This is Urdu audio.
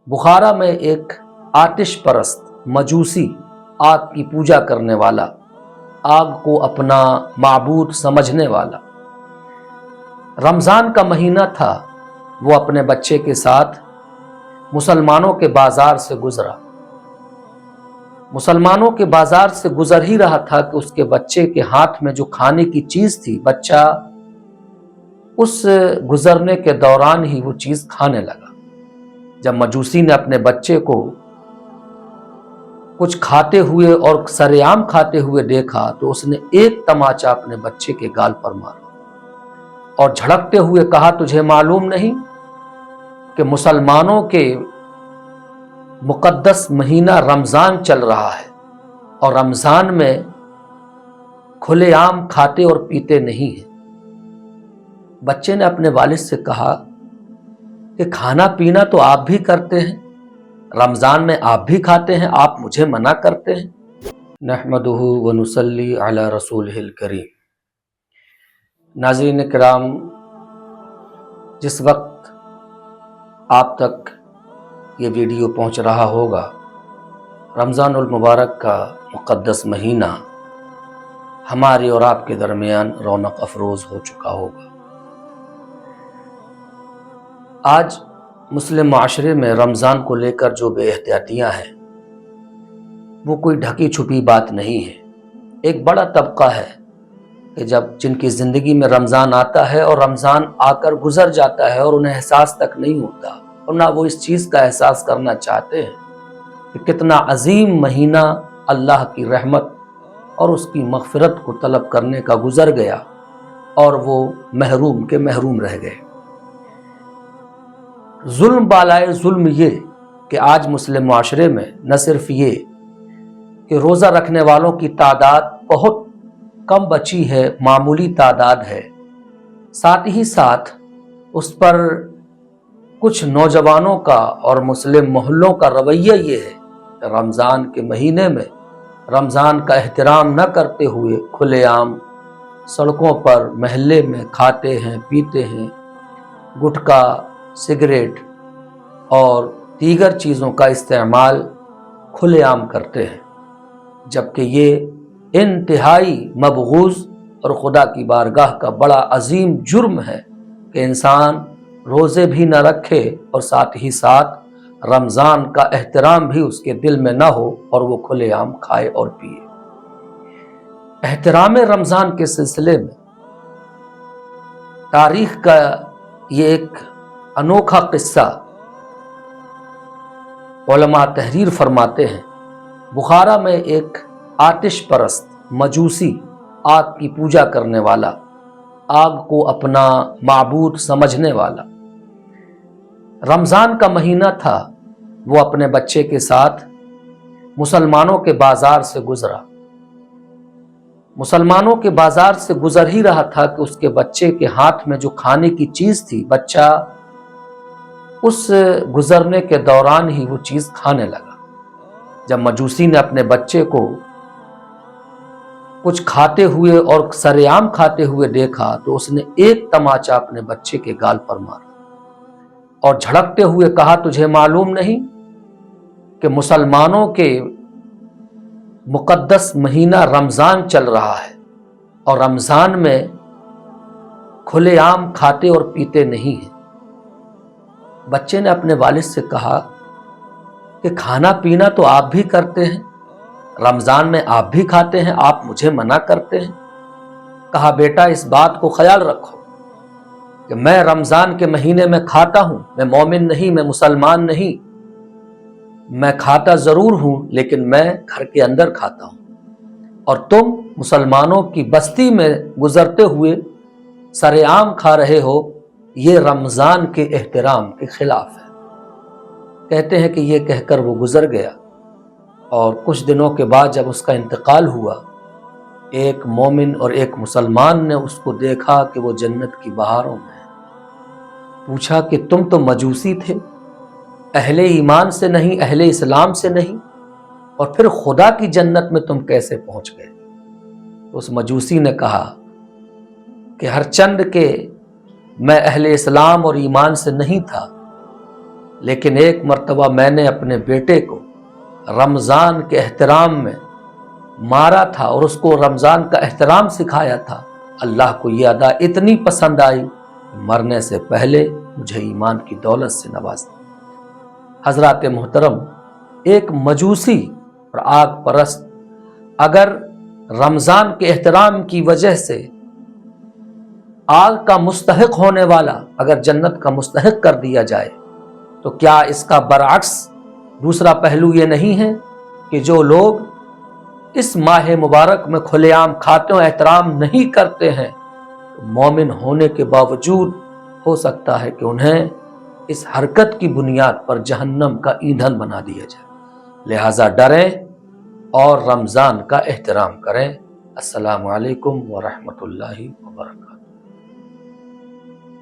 بخارا میں ایک آتش پرست مجوسی، آگ کی پوجا کرنے والا، آگ کو اپنا معبود سمجھنے والا، رمضان کا مہینہ تھا، وہ اپنے بچے کے ساتھ مسلمانوں کے بازار سے گزرا۔ مسلمانوں کے بازار سے گزر ہی رہا تھا کہ اس کے بچے کے ہاتھ میں جو کھانے کی چیز تھی، بچہ اس گزرنے کے دوران ہی وہ چیز کھانے لگا۔ جب مجوسی نے اپنے بچے کو کچھ کھاتے ہوئے اور سرعام کھاتے ہوئے دیکھا تو اس نے ایک تماچا اپنے بچے کے گال پر مارا اور جھڑکتے ہوئے کہا، تجھے معلوم نہیں کہ مسلمانوں کے مقدس مہینہ رمضان چل رہا ہے اور رمضان میں کھلے عام کھاتے اور پیتے نہیں ہیں۔ بچے نے اپنے والد سے کہا کہ کھانا پینا تو آپ بھی کرتے ہیں، رمضان میں آپ بھی کھاتے ہیں، آپ مجھے منع کرتے ہیں۔ نحمدہ ونصلی علی رسولہ الکریم۔ ناظرین کرام، جس وقت آپ تک یہ ویڈیو پہنچ رہا ہوگا، رمضان المبارک کا مقدس مہینہ ہمارے اور آپ کے درمیان رونق افروز ہو چکا ہوگا۔ آج مسلم معاشرے میں رمضان کو لے کر جو بے احتیاطیاں ہیں وہ کوئی ڈھکی چھپی بات نہیں ہے۔ ایک بڑا طبقہ ہے کہ جن کی زندگی میں رمضان آتا ہے اور رمضان آ کر گزر جاتا ہے اور انہیں احساس تک نہیں ہوتا، اور نہ وہ اس چیز کا احساس کرنا چاہتے ہیں کہ کتنا عظیم مہینہ اللہ کی رحمت اور اس کی مغفرت کو طلب کرنے کا گزر گیا اور وہ محروم کے محروم رہ گئے۔ ظلم بالائے ظلم یہ کہ آج مسلم معاشرے میں نہ صرف یہ کہ روزہ رکھنے والوں کی تعداد بہت کم بچی ہے، معمولی تعداد ہے، ساتھ ہی ساتھ اس پر کچھ نوجوانوں کا اور مسلم محلوں کا رویہ یہ ہے کہ رمضان کے مہینے میں رمضان کا احترام نہ کرتے ہوئے کھلے عام سڑکوں پر محلے میں کھاتے ہیں، پیتے ہیں، گٹکا، سگریٹ اور دیگر چیزوں کا استعمال کھلے عام کرتے ہیں، جبکہ یہ انتہائی مبغوض اور خدا کی بارگاہ کا بڑا عظیم جرم ہے کہ انسان روزے بھی نہ رکھے اور ساتھ ہی ساتھ رمضان کا احترام بھی اس کے دل میں نہ ہو اور وہ کھلے عام کھائے اور پیے۔ احترام رمضان کے سلسلے میں تاریخ کا یہ ایک انوکھا قصہ علماء تحریر فرماتے ہیں۔ بخارا میں ایک آتش پرست مجوسی، آگ کی پوجا کرنے والا، آگ کو اپنا معبود سمجھنے والا، رمضان کا مہینہ تھا، وہ اپنے بچے کے ساتھ مسلمانوں کے بازار سے گزرا۔ مسلمانوں کے بازار سے گزر ہی رہا تھا کہ اس کے بچے کے ہاتھ میں جو کھانے کی چیز تھی، بچہ اس گزرنے کے دوران ہی وہ چیز کھانے لگا۔ جب مجوسی نے اپنے بچے کو کچھ کھاتے ہوئے اور سرعام کھاتے ہوئے دیکھا تو اس نے ایک تماچا اپنے بچے کے گال پر مارا اور جھڑکتے ہوئے کہا، تجھے معلوم نہیں کہ مسلمانوں کے مقدس مہینہ رمضان چل رہا ہے اور رمضان میں کھلے عام کھاتے اور پیتے نہیں ہیں۔ بچے نے اپنے والد سے کہا کہ کھانا پینا تو آپ بھی کرتے ہیں، رمضان میں آپ بھی کھاتے ہیں، آپ مجھے منع کرتے ہیں۔ کہا، بیٹا اس بات کو خیال رکھو کہ میں رمضان کے مہینے میں کھاتا ہوں، میں مومن نہیں، میں مسلمان نہیں، میں کھاتا ضرور ہوں لیکن میں گھر کے اندر کھاتا ہوں، اور تم مسلمانوں کی بستی میں گزرتے ہوئے سرعام کھا رہے ہو، یہ رمضان کے احترام کے خلاف ہے۔ کہتے ہیں کہ یہ کہہ کر وہ گزر گیا، اور کچھ دنوں کے بعد جب اس کا انتقال ہوا، ایک مومن اور ایک مسلمان نے اس کو دیکھا کہ وہ جنت کی بہاروں میں ہے۔ پوچھا کہ تم تو مجوسی تھے، اہل ایمان سے نہیں، اہل اسلام سے نہیں، اور پھر خدا کی جنت میں تم کیسے پہنچ گئے؟ اس مجوسی نے کہا کہ ہر چند کہ میں اہل اسلام اور ایمان سے نہیں تھا، لیکن ایک مرتبہ میں نے اپنے بیٹے کو رمضان کے احترام میں مارا تھا اور اس کو رمضان کا احترام سکھایا تھا۔ اللہ کو یہ ادا اتنی پسند آئی کہ مرنے سے پہلے مجھے ایمان کی دولت سے نواز دیا۔ حضرات محترم، ایک مجوسی اور آگ پرست اگر رمضان کے احترام کی وجہ سے آگ کا مستحق ہونے والا اگر جنت کا مستحق کر دیا جائے، تو کیا اس کا برعکس دوسرا پہلو یہ نہیں ہے کہ جو لوگ اس ماہ مبارک میں کھلے عام کھاتے و احترام نہیں کرتے ہیں، تو مومن ہونے کے باوجود ہو سکتا ہے کہ انہیں اس حرکت کی بنیاد پر جہنم کا ایندھن بنا دیا جائے۔ لہٰذا ڈریں اور رمضان کا احترام کریں۔ السلام علیکم ورحمۃ اللہ وبرکاتہ۔